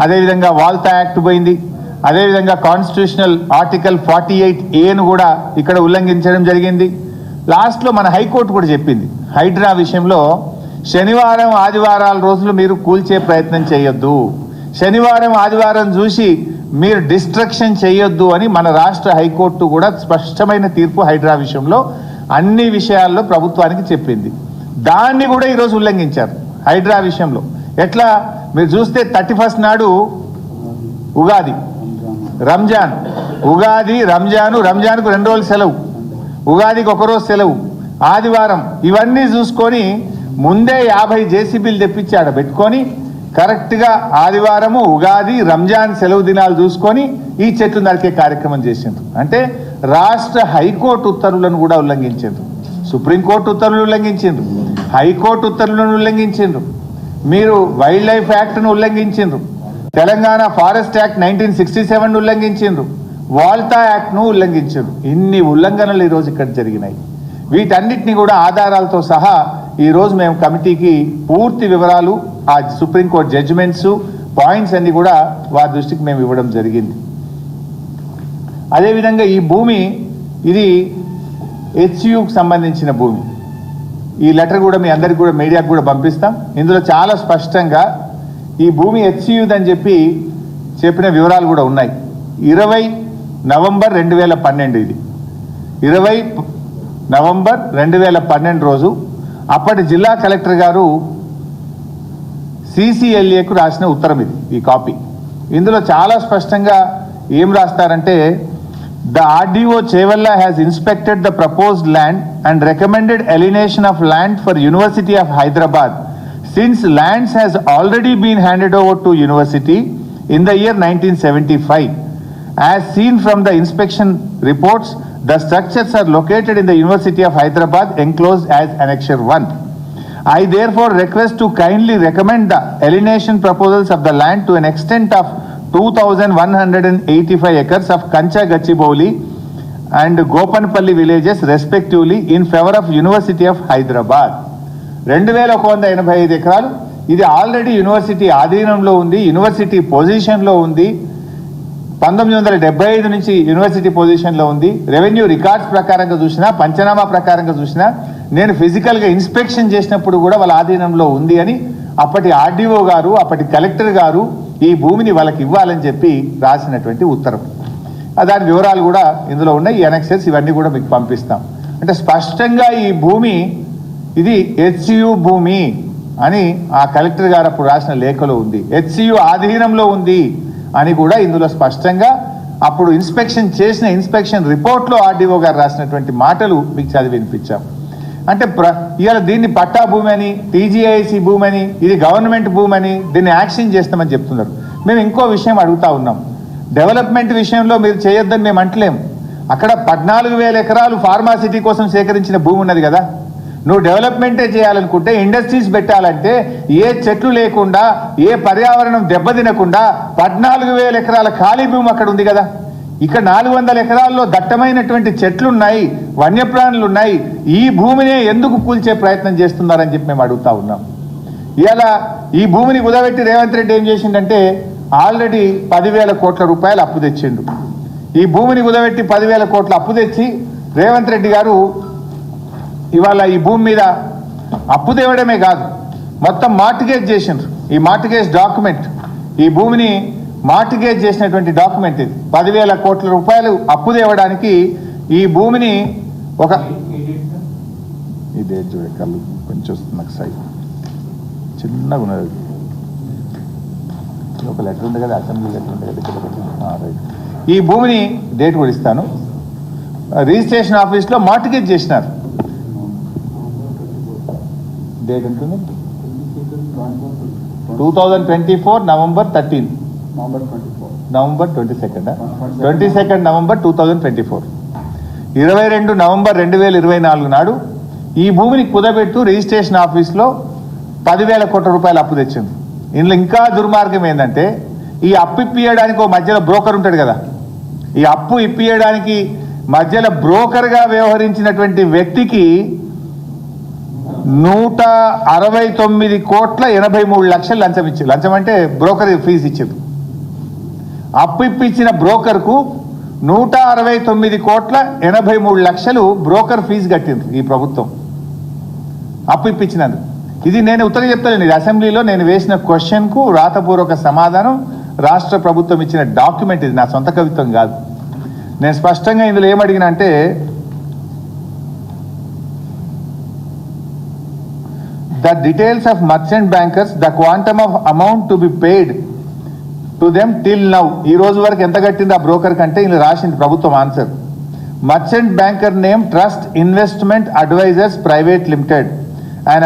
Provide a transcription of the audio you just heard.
అదేవిధంగా వాల్తా యాక్ట్ పోయింది, అదేవిధంగా కాన్స్టిట్యూషనల్ ఆర్టికల్ 48A కూడా ఇక్కడ ఉల్లంఘించడం జరిగింది. లాస్ట్లో మన హైకోర్టు కూడా చెప్పింది, హైడ్రా విషయంలో శనివారం ఆదివారాల రోజులు మీరు కూల్చే ప్రయత్నం చేయొద్దు, శనివారం ఆదివారం చూసి మీరు డిస్ట్రక్షన్ చేయొద్దు అని మన రాష్ట్ర హైకోర్టు కూడా స్పష్టమైన తీర్పు హైడ్రా విషయంలో అన్ని విషయాల్లో ప్రభుత్వానికి చెప్పింది. దాన్ని కూడా ఈరోజు ఉల్లంఘించారు హైడ్రా విషయంలో. ఎట్లా మీరు చూస్తే 31 నాడు ఉగాది, రంజాన్, ఉగాది రంజాన్కు 2 రోజులు సెలవు, ఉగాదికి 1 రోజు సెలవు, ఆదివారం, ఇవన్నీ చూసుకొని ముందే 50 జేసీబీలు తెప్పించి ఆడ పెట్టుకొని కరెక్ట్గా ఆదివారము ఉగాది రంజాన్ సెలవు దినాలు చూసుకొని ఈ చెట్లు నరికే కార్యక్రమం చేసిండ్రు. అంటే రాష్ట్ర హైకోర్టు ఉత్తర్వులను కూడా ఉల్లంఘించిండ్రు, సుప్రీంకోర్టు ఉత్తర్వులు ఉల్లంఘించిండ్రు, హైకోర్టు ఉత్తర్వులను ఉల్లంఘించిండ్రు, మీరు వైల్డ్ లైఫ్ యాక్ట్ను ఉల్లంఘించిండ్రు, తెలంగాణ ఫారెస్ట్ యాక్ట్ 1967 ఉల్లంఘించిండ్రు, వాల్తా యాక్ట్ను ఉల్లంఘించిండ్రు. ఇన్ని ఉల్లంఘనలు ఈరోజు ఇక్కడ జరిగినాయి. వీటన్నిటిని కూడా ఆధారాలతో సహా ఈరోజు మేము కమిటీకి పూర్తి వివరాలు, ఆ సుప్రీంకోర్టు జడ్జిమెంట్స్, పాయింట్స్ అన్ని కూడా వారి దృష్టికి మేము ఇవ్వడం జరిగింది. అదేవిధంగా ఈ భూమి ఇది హెచ్యుకి సంబంధించిన భూమి. ఈ లెటర్ కూడా మీ అందరికి కూడా మీడియాకు కూడా పంపిస్తాం. ఇందులో చాలా స్పష్టంగా ఈ భూమి హెచ్యుదని చెప్పిన వివరాలు కూడా ఉన్నాయి. 20 నవంబర్ 2012 ఇది 20 నవంబర్ 2012 రోజు అప్పటి జిల్లా కలెక్టర్ గారు CCLAకు రాసిన ఉత్తరం ఇది, ఈ కాపీ. ఇందులో చాలా స్పష్టంగా ఏం రాస్తారంటే, the RDO Chevalla has inspected the proposed land and recommended alienation of land for University of Hyderabad since lands has already been handed over to university in the year 1975. As seen from the inspection reports, the structures are located in the University of Hyderabad enclosed as Annexure 1. I therefore request to kindly recommend the alienation proposals of the land to an extent of 2,185 acres of Kancha Gachibowli and Gopanpalli villages respectively in favor of University of Hyderabad. 2,185 ఎకరాలు ఇది already university ఆధీనంలో ఉంది, university పొజిషన్లో ఉంది. 1975 నుంచి university పొజిషన్లో ఉంది. Revenue records ప్రకారంగా చూసినా, పంచనామా ప్రకారంగా చూసినా, నేను ఫిజికల్గా ఇన్స్పెక్షన్ చేసినప్పుడు కూడా వాళ్ళ ఆధీనంలో ఉంది అని అప్పటి RDO గారు, అప్పటి కలెక్టర్ గారు ఈ భూమిని వాళ్ళకి ఇవ్వాలని చెప్పి రాసినటువంటి ఉత్తరం. దాని వివరాలు కూడా ఇందులో ఉన్నాయి. ఈ అనెక్సెస్ ఇవన్నీ కూడా మీకు పంపిస్తాం. అంటే స్పష్టంగా ఈ భూమి ఇది HCU భూమి అని ఆ కలెక్టర్ గారు అప్పుడు రాసిన లేఖలో ఉంది. HCU ఆధీనంలో ఉంది అని కూడా ఇందులో స్పష్టంగా అప్పుడు ఇన్స్పెక్షన్ చేసిన ఇన్స్పెక్షన్ రిపోర్ట్లో RDO గారు రాసినటువంటి మాటలు మీకు చదివి వినిపించాం. అంటే ఇవాళ దీన్ని పట్టా భూమి అని, TGIC భూమి అని, ఇది గవర్నమెంట్ భూమి అని దీన్ని యాక్షన్ చేస్తామని చెప్తున్నారు. మేము ఇంకో విషయం అడుగుతా ఉన్నాం. డెవలప్మెంట్ విషయంలో మీరు చేయొద్దని మేము అంటలేం. అక్కడ 14,000 ఎకరాలు ఫార్మాసిటీ కోసం సేకరించిన భూమి ఉన్నది కదా. నువ్వు డెవలప్మెంటే చేయాలనుకుంటే, ఇండస్ట్రీస్ పెట్టాలంటే ఏ చెట్లు లేకుండా, ఏ పర్యావరణం దెబ్బతినకుండా 14,000 ఎకరాల ఖాళీ భూమి అక్కడ ఉంది కదా. ఇక్కడ 400 ఎకరాల్లో దట్టమైనటువంటి చెట్లున్నాయి, వన్యప్రాణులు ఉన్నాయి. ఈ భూమిని ఎందుకు కూల్చే ప్రయత్నం చేస్తున్నారని చెప్పి మేము అడుగుతా ఉన్నాం. ఇవాళ ఈ భూమిని కుదబెట్టి రేవంత్ రెడ్డి ఏం చేసిండంటే ఆల్రెడీ 10,000 కోట్ల రూపాయలు అప్పు తెచ్చిండు. ఈ భూమిని కుదబెట్టి 10,000 కోట్ల అప్పు తెచ్చి రేవంత్ రెడ్డి గారు ఇవాళ ఈ భూమి మీద అప్పు తేవడమే కాదు, మొత్తం మార్టిగేజ్ చేసిండ్రు. ఈ మార్టిగేజ్ డాక్యుమెంట్, ఈ భూమిని మార్టిగేజ్ చేసినటువంటి డాక్యుమెంట్ ఇది. 10,000 కోట్ల రూపాయలు అప్పు తేవడానికి ఈ భూమిని ఒక ఇదే చూడ కళ్ళు కొంచెం వస్తుంది నాకు సైడ్ చిన్నగా ఉన్నది. ఒక లెటర్ ఉంది కదా, అసెంబ్లీ లెటర్ ఉంది కదా, రైట్. ఈ భూమిని డేట్ కూడా ఇస్తాను. రిజిస్ట్రేషన్ ఆఫీస్లో మార్టిగేజ్ చేసినారు. డేట్ ఉంటుంది 2024 నవంబర్ 13, నవంబర్ 22 నవంబర్ 2024, 22 నవంబర్ 2024 నాడు ఈ భూమిని కుదబెట్టు రిజిస్ట్రేషన్ ఆఫీస్లో 10,000 కోట్ల రూపాయలు అప్పు తెచ్చింది. ఇందులో ఇంకా దుర్మార్గం ఏంటంటే, ఈ అప్పు ఇప్పియడానికి ఒక మధ్యలో బ్రోకర్ ఉంటాడు కదా, ఈ అప్పు ఇప్పియడానికి మధ్యలో బ్రోకర్గా వ్యవహరించినటువంటి వ్యక్తికి 169,83,00,000 లంచం ఇచ్చారు. లంచం అంటే బ్రోకర్ ఫీజు ఇచ్చారు. అప్పు ఇప్పించిన బ్రోకర్కు 169,83,00,000 బ్రోకర్ ఫీజు కట్టింది ఈ ప్రభుత్వం అప్పు ఇప్పించినందుకు. ఇది నేను ఉత్తరం చెప్తాను, ఇది అసెంబ్లీలో నేను వేసిన క్వశ్చన్కు రాతపూర్వక సమాధానం, రాష్ట్ర ప్రభుత్వం ఇచ్చిన డాక్యుమెంట్, ఇది నా సొంత కవిత్వం కాదు. నేను స్పష్టంగా ఇందులో ఏమడిగినా అంటే, the details of merchant bankers, the quantum of amount to be paid to them till now, ఈ రోజు వరకు ఎంత కట్టింది ఆ బ్రోకర్ కంటే ఇలా రాసింది ప్రభుత్వం answer. Merchant banker name trust investment advisers private limited, and